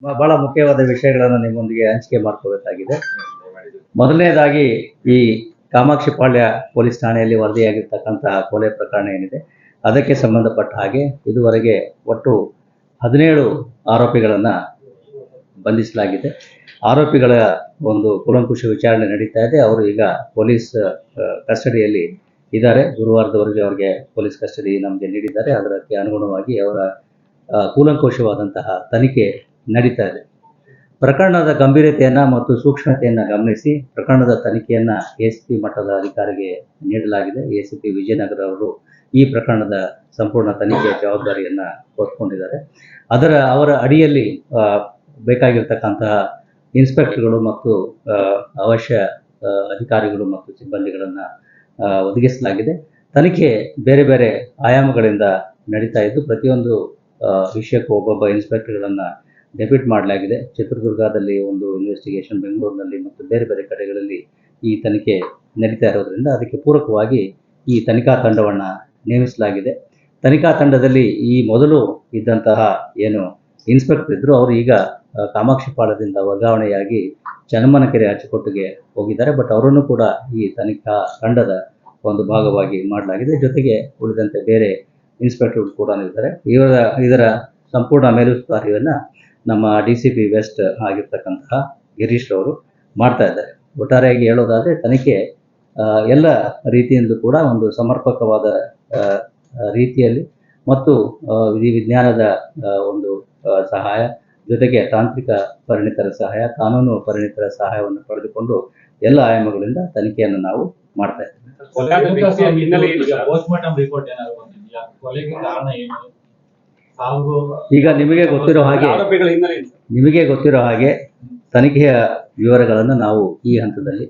ಬಹಳ ಮುಖ್ಯವಾದ ವಿಷಯಗಳನ್ನು ನಿಮ್ಮೊಂದಿಗೆ ಹಂಚಿಕೆ ಮಾಡ್ಕೋಬೇಕಾಗಿದೆ. ಮೊದಲನೇದಾಗಿ ಈ ಕಾಮಾಕ್ಷಿಪಾಳ್ಯ ಪೊಲೀಸ್ ಠಾಣೆಯಲ್ಲಿ ವರದಿಯಾಗಿರ್ತಕ್ಕಂತಹ ಕೊಲೆ ಪ್ರಕರಣ ಏನಿದೆ ಅದಕ್ಕೆ ಸಂಬಂಧಪಟ್ಟ ಹಾಗೆ ಇದುವರೆಗೆ ಒಟ್ಟು 17 ಆರೋಪಿಗಳನ್ನು ಬಂಧಿಸಲಾಗಿದೆ. ಆರೋಪಿಗಳ ಒಂದು ಕೂಲಂಕುಷ ವಿಚಾರಣೆ ನಡೀತಾ ಇದೆ. ಅವರು ಈಗ ಪೊಲೀಸ್ ಕಸ್ಟಡಿಯಲ್ಲಿ ಇದ್ದಾರೆ. ಗುರುವಾರದವರೆಗೆ ಅವರಿಗೆ ಪೊಲೀಸ್ ಕಸ್ಟಡಿ ನಮಗೆ ನೀಡಿದ್ದಾರೆ. ಅದಕ್ಕೆ ಅನುಗುಣವಾಗಿ ಅವರ ಕೂಲಂಕುಷವಾದಂತಹ ತನಿಖೆ ನಡೀತಾ ಇದೆ. ಪ್ರಕರಣದ ಗಂಭೀರತೆಯನ್ನು ಮತ್ತು ಸೂಕ್ಷ್ಮತೆಯನ್ನು ಗಮನಿಸಿ ಪ್ರಕರಣದ ತನಿಖೆಯನ್ನು ಎಸಿಪಿ ಮಟ್ಟದ ಅಧಿಕಾರಿಗೆ ನೀಡಲಾಗಿದೆ. ಎಸಿಪಿ ವಿಜಯನಗರ ಅವರು ಈ ಪ್ರಕರಣದ ಸಂಪೂರ್ಣ ತನಿಖೆಯ ಜವಾಬ್ದಾರಿಯನ್ನು ಹೊತ್ತುಕೊಂಡಿದ್ದಾರೆ. ಅವರ ಅಡಿಯಲ್ಲಿ ಬೇಕಾಗಿರ್ತಕ್ಕಂತಹ ಇನ್ಸ್ಪೆಕ್ಟರ್ಗಳು ಮತ್ತು ಅವಶ್ಯ ಅಧಿಕಾರಿಗಳು ಮತ್ತು ಸಿಬ್ಬಂದಿಗಳನ್ನು ಒದಗಿಸಲಾಗಿದೆ. ತನಿಖೆ ಬೇರೆ ಬೇರೆ ಆಯಾಮಗಳಿಂದ ನಡೀತಾ ಇದ್ದು ಪ್ರತಿಯೊಂದು ವಿಷಯಕ್ಕೂ ಒಬ್ಬೊಬ್ಬ ಇನ್ಸ್ಪೆಕ್ಟರ್ಗಳನ್ನು ಡೆಪ್ಯೂಟ್ ಮಾಡಲಾಗಿದೆ. ಚಿತ್ರದುರ್ಗದಲ್ಲಿ ಒಂದು ಇನ್ವೆಸ್ಟಿಗೇಷನ್, ಬೆಂಗಳೂರಿನಲ್ಲಿ ಮತ್ತು ಬೇರೆ ಬೇರೆ ಕಡೆಗಳಲ್ಲಿ ಈ ತನಿಖೆ ನಡೀತಾ ಇರೋದ್ರಿಂದ ಅದಕ್ಕೆ ಪೂರಕವಾಗಿ ಈ ತನಿಖಾ ತಂಡವನ್ನು ನೇಮಿಸಲಾಗಿದೆ. ತನಿಖಾ ತಂಡದಲ್ಲಿ ಈ ಮೊದಲು ಇದ್ದಂತಹ ಏನು ಇನ್ಸ್ಪೆಕ್ಟರ್ ಇದ್ದರು ಅವರು ಈಗ ಕಾಮಾಕ್ಷಿಪಾಳ್ಯದಿಂದ ವರ್ಗಾವಣೆಯಾಗಿ ಚನ್ನಮ್ಮನಕೆರೆ ಅಚ್ಚುಕಟ್ಟಿಗೆ ಹೋಗಿದ್ದಾರೆ. ಬಟ್ ಅವರನ್ನು ಕೂಡ ಈ ತನಿಖಾ ತಂಡದ ಒಂದು ಭಾಗವಾಗಿ ಮಾಡಲಾಗಿದೆ. ಜೊತೆಗೆ ಉಳಿದಂತೆ ಬೇರೆ ಇನ್ಸ್ಪೆಕ್ಟರ್ಗಳು ಕೂಡ ಇದ್ದಾರೆ. ಇದರ ಸಂಪೂರ್ಣ ಮೇಲುಸ್ತುವಾರಿಯನ್ನು ನಮ್ಮ DCP ವೆಸ್ಟ್ ಆಗಿರ್ತಕ್ಕಂತಹ ಗಿರೀಶ್ ಅವರು ಮಾಡ್ತಾ ಇದ್ದಾರೆ. ಒಟ್ಟಾರೆಯಾಗಿ ಹೇಳೋದಾದರೆ ತನಿಖೆ ಎಲ್ಲ ರೀತಿಯಿಂದಲೂ ಕೂಡ ಒಂದು ಸಮರ್ಪಕವಾದ ರೀತಿಯಲ್ಲಿ ಮತ್ತು ವಿಧಿವಿಜ್ಞಾನದ ಒಂದು ಸಹಾಯ, ಜೊತೆಗೆ ತಾಂತ್ರಿಕ ಪರಿಣಿತರ ಸಹಾಯ, ಕಾನೂನು ಪರಿಣಿತರ ಸಹಾಯವನ್ನು ಪಡೆದುಕೊಂಡು ಎಲ್ಲ ಆಯಾಮಗಳಿಂದ ತನಿಖೆಯನ್ನು ನಾವು ಮಾಡ್ತಾ ಇದ್ದೇವೆ. ಈಗ ನಿಮಗೆ ಗೊತ್ತಿರೋ ಹಾಗೆ ತನಿಖೆಯ ವಿವರಗಳನ್ನು ನಾವು ಈ ಹಂತದಲ್ಲಿ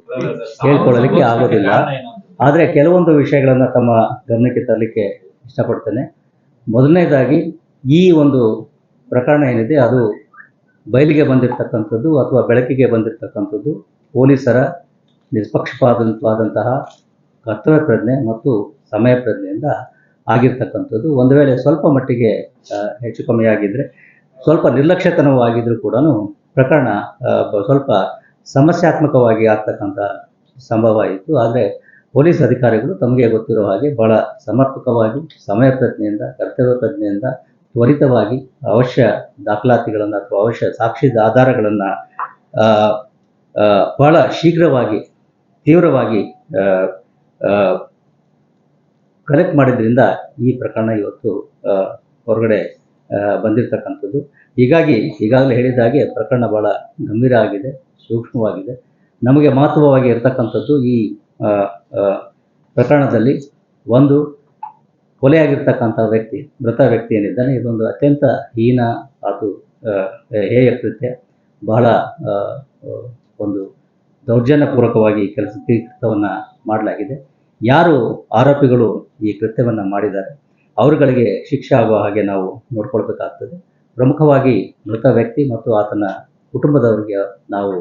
ಹೇಳ್ಕೊಳ್ಳಲಿಕ್ಕೆ ಆಗೋದಿಲ್ಲ. ಆದರೆ ಕೆಲವೊಂದು ವಿಷಯಗಳನ್ನು ತಮ್ಮ ಗಮನಕ್ಕೆ ತರಲಿಕ್ಕೆ ಇಷ್ಟಪಡ್ತೇನೆ. ಮೊದಲನೇದಾಗಿ ಈ ಒಂದು ಪ್ರಕರಣ ಏನಿದೆ ಅದು ಬಯಲಿಗೆ ಬಂದಿರತಕ್ಕಂಥದ್ದು ಅಥವಾ ಬೆಳಕಿಗೆ ಬಂದಿರತಕ್ಕಂಥದ್ದು ಪೊಲೀಸರ ನಿಷ್ಪಕ್ಷಪಾತವಾದಂತಹ ಕರ್ತವ್ಯ ಪ್ರಜ್ಞೆ ಮತ್ತು ಸಮಯ ಪ್ರಜ್ಞೆಯಿಂದ ಆಗಿರ್ತಕ್ಕಂಥದ್ದು. ಒಂದು ವೇಳೆ ಸ್ವಲ್ಪ ಮಟ್ಟಿಗೆ ಹೆಚ್ಚು ಕಮ್ಮಿಯಾಗಿದ್ದರೆ, ಸ್ವಲ್ಪ ನಿರ್ಲಕ್ಷ್ಯತನವೂ ಆಗಿದ್ರೂ ಕೂಡ ಪ್ರಕರಣ ಸ್ವಲ್ಪ ಸಮಸ್ಯಾತ್ಮಕವಾಗಿ ಆಗ್ತಕ್ಕಂಥ ಸಂಭವ ಇತ್ತು. ಆದರೆ ಪೊಲೀಸ್ ಅಧಿಕಾರಿಗಳು ತಮಗೆ ಗೊತ್ತಿರೋ ಹಾಗೆ ಬಹಳ ಸಮರ್ಪಕವಾಗಿ ಸಮಯ ಪ್ರಜ್ಞೆಯಿಂದ, ಕರ್ತವ್ಯ ಪ್ರಜ್ಞೆಯಿಂದ ತ್ವರಿತವಾಗಿ ಅವಶ್ಯ ದಾಖಲಾತಿಗಳನ್ನು ಅಥವಾ ಅವಶ್ಯ ಸಾಕ್ಷಿ ಆಧಾರಗಳನ್ನು ಬಹಳ ಶೀಘ್ರವಾಗಿ ತೀವ್ರವಾಗಿ ಕಲೆಕ್ಟ್ ಮಾಡಿದ್ರಿಂದ ಈ ಪ್ರಕರಣ ಇವತ್ತು ಹೊರಗಡೆ ಬಂದಿರತಕ್ಕಂಥದ್ದು. ಈಗಾಗಲೇ ಹೇಳಿದ ಹಾಗೆ ಪ್ರಕರಣ ಬಹಳ ಗಂಭೀರ ಆಗಿದೆ, ಸೂಕ್ಷ್ಮವಾಗಿದೆ. ನಮಗೆ ಮಹತ್ವವಾಗಿ ಇರತಕ್ಕಂಥದ್ದು ಈ ಪ್ರಕರಣದಲ್ಲಿ ಒಂದು ಕೊಲೆಯಾಗಿರ್ತಕ್ಕಂಥ ವ್ಯಕ್ತಿ, ಮೃತ ವ್ಯಕ್ತಿ ಏನಿದ್ದಾನೆ, ಇದೊಂದು ಅತ್ಯಂತ ಹೀನ ಅದು ಹೇಯ ಕೃತ್ಯ. ಬಹಳ ಒಂದು ದೌರ್ಜನ್ಯಪೂರ್ವಕವಾಗಿ ಕೃತ್ಯವನ್ನು ಮಾಡಲಾಗಿದೆ. ಯಾರು ಆರೋಪಿಗಳು ಈ ಕೃತ್ಯವನ್ನು ಮಾಡಿದ್ದಾರೆ ಅವರುಗಳಿಗೆ ಶಿಕ್ಷೆ ಆಗುವ ಹಾಗೆ ನಾವು ನೋಡ್ಕೊಳ್ಬೇಕಾಗ್ತದೆ. ಪ್ರಮುಖವಾಗಿ ಮೃತ ವ್ಯಕ್ತಿ ಮತ್ತು ಆತನ ಕುಟುಂಬದವರಿಗೆ ನಾವು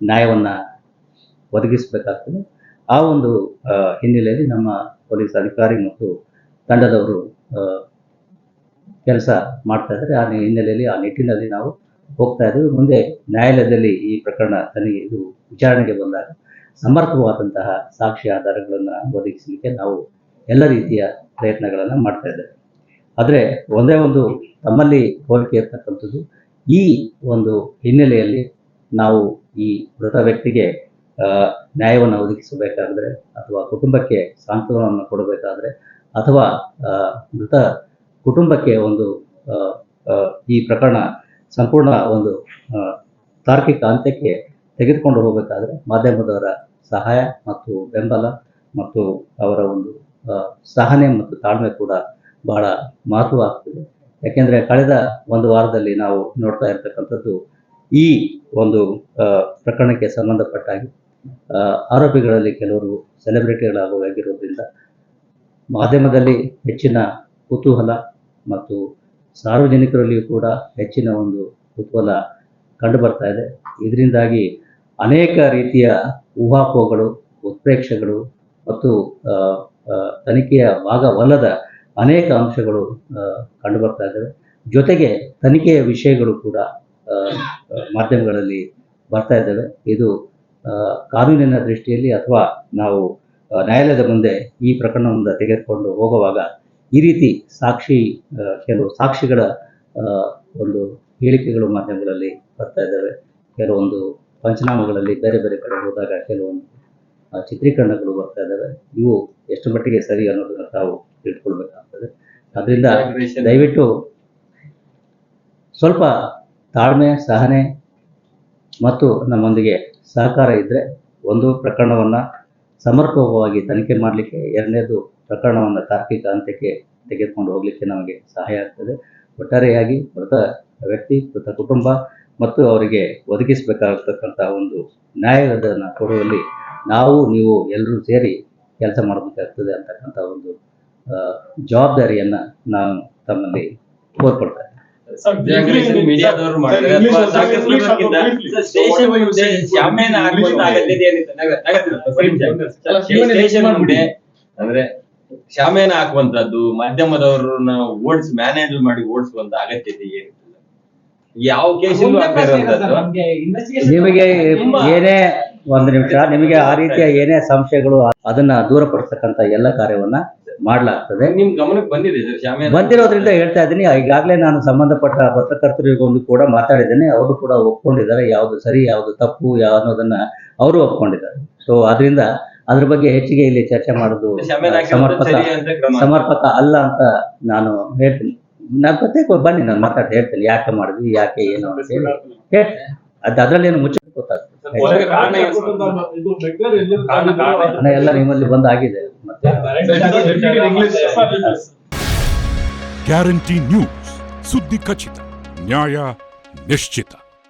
ನ್ಯಾಯವನ್ನು ಒದಗಿಸಬೇಕಾಗ್ತದೆ. ಆ ಒಂದು ಹಿನ್ನೆಲೆಯಲ್ಲಿ ನಮ್ಮ ಪೊಲೀಸ್ ಅಧಿಕಾರಿ ಮತ್ತು ತಂಡದವರು ಕೆಲಸ ಮಾಡ್ತಾ ಇದ್ದಾರೆ. ಆ ಹಿನ್ನೆಲೆಯಲ್ಲಿ ಆ ನಿಟ್ಟಿನಲ್ಲಿ ನಾವು ಹೋಗ್ತಾ ಇದ್ದೀವಿ. ಮುಂದೆ ನ್ಯಾಯಾಲಯದಲ್ಲಿ ಈ ಪ್ರಕರಣ ಇದು ವಿಚಾರಣೆಗೆ ಬಂದಾಗ ಸಮರ್ಪಕವಾದಂತಹ ಸಾಕ್ಷಿ ಆಧಾರಗಳನ್ನು ಒದಗಿಸಲಿಕ್ಕೆ ನಾವು ಎಲ್ಲ ರೀತಿಯ ಪ್ರಯತ್ನಗಳನ್ನು ಮಾಡ್ತಾ ಇದ್ದೇವೆ. ಆದರೆ ಒಂದೇ ಒಂದು ತಮ್ಮಲ್ಲಿ ಕೋರಿಕೆ ಇರ್ತಕ್ಕಂಥದ್ದು, ಈ ಒಂದು ಹಿನ್ನೆಲೆಯಲ್ಲಿ ನಾವು ಈ ಮೃತ ವ್ಯಕ್ತಿಗೆ ನ್ಯಾಯವನ್ನು ಒದಗಿಸಬೇಕಾದ್ರೆ ಅಥವಾ ಕುಟುಂಬಕ್ಕೆ ಸಾಂತ್ವನವನ್ನು ಕೊಡಬೇಕಾದ್ರೆ ಅಥವಾ ಮೃತ ಕುಟುಂಬಕ್ಕೆ ಒಂದು ಈ ಪ್ರಕರಣ ಸಂಪೂರ್ಣ ಒಂದು ತಾರ್ಕಿಕ ಅಂತ್ಯಕ್ಕೆ ತೆಗೆದುಕೊಂಡು ಹೋಗಬೇಕಾದ್ರೆ ಮಾಧ್ಯಮದವರ ಸಹಾಯ ಮತ್ತು ಬೆಂಬಲ ಮತ್ತು ಅವರ ಒಂದು ಸಹನೆ ಮತ್ತು ತಾಳ್ಮೆ ಕೂಡ ಬಹಳ ಮಹತ್ವ ಆಗ್ತದೆ. ಯಾಕೆಂದರೆ ಕಳೆದ ಒಂದು ವಾರದಲ್ಲಿ ನಾವು ನೋಡ್ತಾ ಇರ್ತಕ್ಕಂಥದ್ದು ಈ ಒಂದು ಪ್ರಕರಣಕ್ಕೆ ಸಂಬಂಧಪಟ್ಟಾಗಿ ಆರೋಪಿಗಳಲ್ಲಿ ಕೆಲವರು ಸೆಲೆಬ್ರಿಟಿಗಳಾಗಿರೋದ್ರಿಂದ ಮಾಧ್ಯಮದಲ್ಲಿ ಹೆಚ್ಚಿನ ಕುತೂಹಲ ಮತ್ತು ಸಾರ್ವಜನಿಕರಲ್ಲಿಯೂ ಕೂಡ ಹೆಚ್ಚಿನ ಒಂದು ಕುತೂಹಲ ಕಂಡು ಬರ್ತಾ ಇದೆ. ಇದರಿಂದಾಗಿ ಅನೇಕ ರೀತಿಯ ಊಹಾಪೋಹಗಳು, ಉತ್ಪ್ರೇಕ್ಷೆಗಳು ಮತ್ತು ತನಿಖೆಯ ಭಾಗವಲ್ಲದ ಅನೇಕ ಅಂಶಗಳು ಕಂಡು ಬರ್ತಾ ಇದ್ದಾವೆ. ಜೊತೆಗೆ ತನಿಖೆಯ ವಿಷಯಗಳು ಕೂಡ ಮಾಧ್ಯಮಗಳಲ್ಲಿ ಬರ್ತಾ ಇದ್ದಾವೆ. ಇದು ಕಾನೂನಿನ ದೃಷ್ಟಿಯಲ್ಲಿ ಅಥವಾ ನಾವು ನ್ಯಾಯಾಲಯದ ಮುಂದೆ ಈ ಪ್ರಕರಣವನ್ನು ತೆಗೆದುಕೊಂಡು ಹೋಗುವಾಗ ಈ ರೀತಿ ಕೆಲವು ಸಾಕ್ಷಿಗಳ ಒಂದು ಹೇಳಿಕೆಗಳು ಮಾಧ್ಯಮಗಳಲ್ಲಿ ಬರ್ತಾ ಇದ್ದಾವೆ. ಕೆಲವೊಂದು ಪಂಚನಾಮಗಳಲ್ಲಿ ಬೇರೆ ಬೇರೆ ಕಡೆ ಹೋದಾಗ ಕೆಲವೊಂದು ಚಿತ್ರೀಕರಣಗಳು ಬರ್ತಾ ಇದ್ದಾವೆ. ಇವು ಎಷ್ಟು ಮಟ್ಟಿಗೆ ಸರಿ ಅನ್ನೋದನ್ನು ತಾವು ತಿಳ್ಕೊಳ್ಬೇಕಾಗ್ತದೆ. ಅದರಿಂದ ದಯವಿಟ್ಟು ಸ್ವಲ್ಪ ತಾಳ್ಮೆ, ಸಹನೆ ಮತ್ತು ನಮ್ಮೊಂದಿಗೆ ಸಹಕಾರ ಇದ್ದರೆ ಒಂದು ಪ್ರಕರಣವನ್ನು ಸಮರ್ಪಕವಾಗಿ ತನಿಖೆ ಮಾಡಲಿಕ್ಕೆ, ಎರಡನೇದು ಪ್ರಕರಣವನ್ನು ತಾರ್ಕಿಕ ಅಂತ್ಯಕ್ಕೆ ತೆಗೆದುಕೊಂಡು ಹೋಗಲಿಕ್ಕೆ ನಮಗೆ ಸಹಾಯ ಆಗ್ತದೆ. ಒಟ್ಟಾರೆಯಾಗಿ ಮೃತ ವ್ಯಕ್ತಿ, ಮೃತ ಕುಟುಂಬ ಮತ್ತು ಅವರಿಗೆ ಒದಗಿಸಬೇಕಾಗತಕ್ಕಂಥ ಒಂದು ನ್ಯಾಯವನ್ನು ಕೊಡುವಲ್ಲಿ ನೀವು ಎಲ್ಲರೂ ಸೇರಿ ಕೆಲಸ ಮಾಡಬೇಕಾಗ್ತದೆ ಅಂತಕ್ಕಂಥ ಒಂದು ಜವಾಬ್ದಾರಿಯನ್ನು ನಾನು ತಮ್ಮಲ್ಲಿ ಕೋರ್ಕೊಳ್ತೇನೆ. ಮೀಡಿಯಾದವರು ಮಾಡಿದ್ರೆ ಅಥವಾ ಸಾಕಷ್ಟು ಶಾಮಿಯಾನ ಹಾಕುವಂತ ಅಗತ್ಯತೆ ಸ್ಟೇಷನ್ ಮುಂದೆ ಅಂದ್ರೆ ಶಾಮಿಯಾನ ಹಾಕುವಂತದ್ದು, ಮಾಧ್ಯಮದವರನ್ನ ಮ್ಯಾನೇಜ್ ಮಾಡಿ ಓಡಿಸುವಂತ ಅಗತ್ಯತೆ ಏನಿಲ್ಲ. ಯಾವ ಕೇಸಲ್ಲೂ ನಿಮಗೆ ಏನೇ ಒಂದು ನಿಮಿಷ, ನಿಮಗೆ ಆ ರೀತಿಯ ಏನೇ ಸಂಶಯಗಳು ಅದನ್ನ ದೂರಪಡಿಸ್ತಕ್ಕಂಥ ಎಲ್ಲ ಕಾರ್ಯವನ್ನ ಮಾಡಲಾಗ್ತದೆ. ನಿಮ್ ಗಮನಕ್ಕೆ ಬಂದಿದೆ ಸರ್? ಬಂದಿರೋದ್ರಿಂದ ಹೇಳ್ತಾ ಇದ್ದೀನಿ. ಈಗಾಗಲೇ ನಾನು ಸಂಬಂಧಪಟ್ಟ ಪತ್ರಕರ್ತರಿಗೊಂದು ಕೂಡ ಮಾತಾಡಿದ್ದೇನೆ. ಅವರು ಕೂಡ ಒಪ್ಕೊಂಡಿದ್ದಾರೆ, ಯಾವುದು ಸರಿ ಯಾವುದು ತಪ್ಪು ಅನ್ನೋದನ್ನ ಅವರು ಒಪ್ಕೊಂಡಿದ್ದಾರೆ. ಸೊ ಅದರಿಂದ ಅದ್ರ ಬಗ್ಗೆ ಹೆಚ್ಚಿಗೆ ಇಲ್ಲಿ ಚರ್ಚೆ ಮಾಡೋದು ಸಮರ್ಪಕ ಅಲ್ಲ ಅಂತ ನಾನು ಹೇಳ್ತೀನಿ. ನಾನು ಪ್ರತ್ಯೇಕ ಬನ್ನಿ, ನಾನು ಮಾತಾಡ್ತಾ ಹೇಳ್ತೇನೆ ಯಾಕೆ ಮಾಡಿದ್ವಿ, ಯಾಕೆ ಏನು ಅಂತ ಹೇಳಿ ಹೇಳ್ತೇನೆ. ಅದರಲ್ಲೇನು ಮುಚ್ಚ ಗೊತ್ತಾಗ್ತದೆ. ಎಲ್ಲ ನಿಮ್ಮಲ್ಲಿ ಬಂದಾಗಿದೆ. ಗ್ಯಾರಂಟಿ ನ್ಯೂಸ್, ಸುದ್ದಿ ಖಚಿತ, ನ್ಯಾಯ ನಿಶ್ಚಿತ.